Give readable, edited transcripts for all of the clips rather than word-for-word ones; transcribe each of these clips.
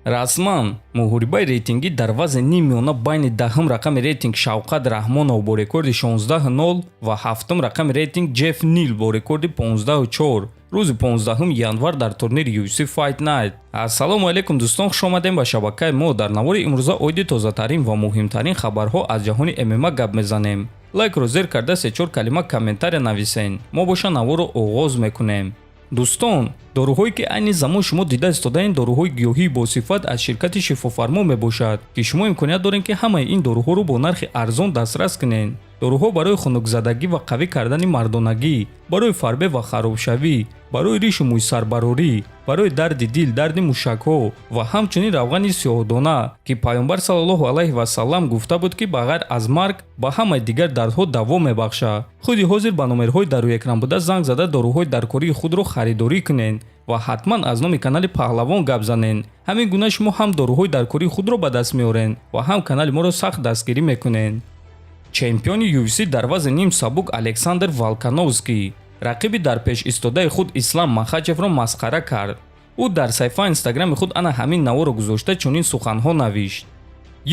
расман муҳорибаи рейтингӣ дар вазни нимёна байни даҳум рақами рейтинг Шавқат Раҳмонов бо рекорди 16-0 ва ҳафтум рақами рейтинг Ҷефф Нил бо рекорди 15-4 рӯзи 15 январ дар турнири UFC Fight Night. Ассалому алайкум дӯстон, хушомадем ба шабакаи мо. Дар навори имрӯза оиди тозатарин ва муҳимтарин хабарҳо аз ҷаҳони ММА гап мезанем. Лайкро зер карда 3-4 калима комментария нависен. Мо боша наворро оғоз мекунем. дӯстон, доруҳое ки айни замон шумо дида истодаин доруҳои гиёҳии босифат аз ширкати шифофармо мебошад, ки шумо имконият доред ки ҳамаи ин доруҳоро бо нархи арзон дастрас кунед. доруҳо барои хунукзадагӣ ва қавӣ кардани мардонагӣ, барои фарбе ва харобшавӣ, барои ришу мӯйсарбарорӣ, барои дарди дил, дарди мушакҳо ва ҳамчунин равғани сиёҳдона, ки пайғамбар саллаллоҳу алайҳи васаллам гуфта буд ки ба ғайр аз марг ба ҳамаи дигар дардҳо даво мебахшад. худи ҳозир ба номерҳои дар рӯекран буда занг зада доруҳои даркории худро харидорӣ кунед ва ҳатман аз номи канали Паҳлавон гап занед. ҳамин гуна шумо ҳам доруҳои даркории худро ба даст меоред ва ҳам канали моро сахт дастгирӣ мекунед. чемпиони UFC дар вазни ним сабук Александр Волкановский рақиби дар пеш истодаи худ Ислам Махачевро масхара кард. ӯ дар саҳифаи инстаграми худ ана ҳамин наворо гузошта чунин суханҳо навишт: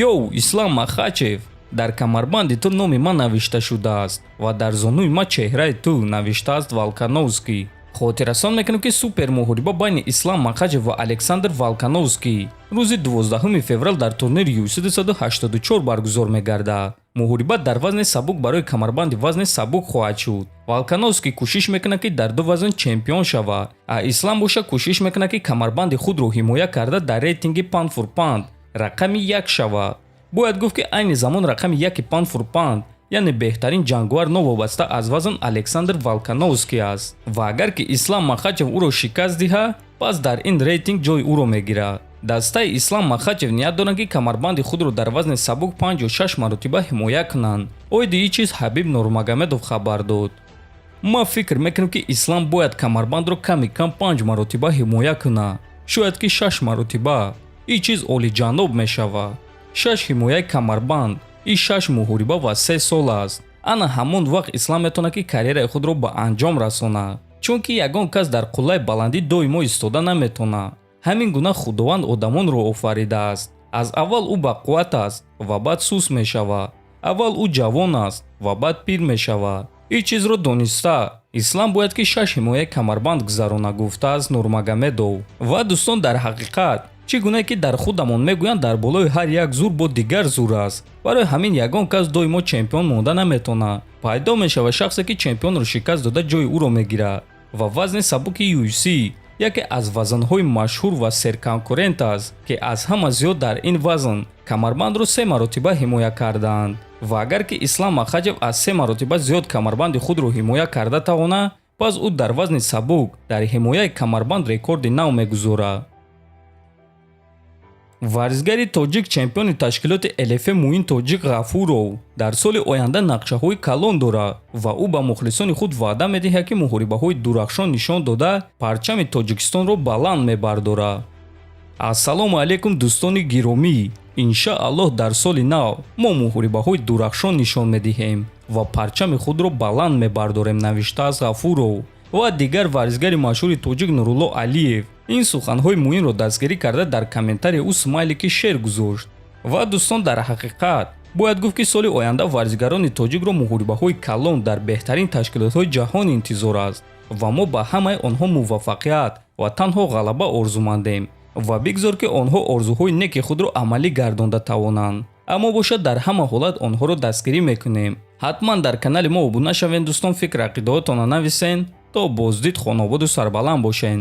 «Йоу, Ислам Махачев, дар камарбанди ту номи ман навишта шудааст ва дар зонуи ман чеҳраи ту», навиштааст Волкановский. хотиррасон мекунем ки супер муҳориба байни Ислам Махачев ва Александр Волкановский рӯзи 12 феврал дар турнири UFC 284 баргузор мегардад. муҳориба дар вазни сабук барои камарбанди вазни сабук хоҳад шуд. Волкановский кӯшиш мекунад ки дар ду вазн чемпион шавад, а Ислам боша кӯшиш мекунад ки камарбанди худро ҳимоя карда дар рейтинги панд фур панд рақами 1 шавад. бояд гуфт ки айни замон рақами 1 панд фур панд яъне беҳтарин ҷангувар новобаста аз вазн Александр Волкановский аст ва агар ки Ислам Махачев ӯро шикаст диҳад, пас дар ин рейтинг ҷои ӯро мегирад. дастаи Ислам Махачев ният доранд ки камарбанди худро дар вазни сабук 5-6 маротиба ҳимоя кунанд. оиди ин чиз Ҳабиб Нурмагомедов хабар дод. ма фикр мекунам ки Ислам бояд камарбандро ками кам 5 маротиба ҳимоя кунад, шояд ки 6 маротиба. ин чиз олиҷаноб мешавад. 6 ҳимояи камарбанд, ин 6 муҳориба ва 3 сол аст. ана ҳамон вақт Ислам метавонад ки карьераи худро ба анҷом расонад, чунки ягон кас дар қуллаи баландӣ доимо истода наметавонад. ҳамин гуна худованд одамонро офаридааст. аз аввал ӯ ба қувват аст ва баъд сус мешавад. аввал ӯ ҷавон аст ва баъд пир мешавад. ин чизро дониста Ислам бояд ки 6 ҳимояи камарбанд гузаронад, гуфтааст Нурмагомедов. ва дӯстон, дар ҳақиқат чӣ гуна ки дар худамон мегӯянд дар болои ҳар як зур бо дигар зур аст. барои ҳамин ягон кас доимо чемпион монда наметавонад. пайдо мешавад шахсе ки чемпионро шикаст дода ҷои ӯро мегирад. ва вазни сабуки UFC яке аз вазнҳои машҳур ва серконкурент аст, ки аз ҳама зиёд дар ин вазн камарбандро 3 маротиба ҳимоя кардаанд. ва агар ки Ислам Махачев аз 3 маротиба зиёд камарбанди худро ҳимоя карда тавонад, пас ӯ дар вазни сабук дар ҳимояи камарбанд рекорди нав мегузорад. варзигари тоҷик чемпиони ташкилоти LFA Муин Тоҷик Ғафуров дар соли оянда нақшаҳои калон дорад ва ӯ ба мухлисони худ ваъда медиҳад ки муҳорибаҳои дурахшон нишон дода парчами Тоҷикистонро баланд мебардорад. ассалому алайкум дӯстони гиромӣ, иншааллоҳ дар соли нав мо муҳорибаҳои дурахшон нишон медиҳем ва парчами худро баланд мебардорем, навиштааст Ғафуров. ва дигар варзигари машҳури тоҷик Нурулло Алиев ин суханҳои муинро дастгирӣ карда дар комментария ӯ смайлики шер гузошт. ва дӯстон, дар ҳақиқат бояд гуфт ки соли оянда варзигарони тоҷикро муҳорибаҳои калон дар беҳтарин ташкилотҳои ҷаҳон интизор аст ва мо ба ҳамаи онҳо муваффақият ва танҳо ғалаба орзумандем ва бигзор ки онҳо орзуҳои неки худро амалӣ гардонда тавонанд. аммо бошад дар ҳама ҳолат онҳоро дастгирӣ мекунем. ҳатман дар канали мо обуна шавед дӯстон, фикр ақидаотонро нависен. то боздид хонободу сарбаланд бошед.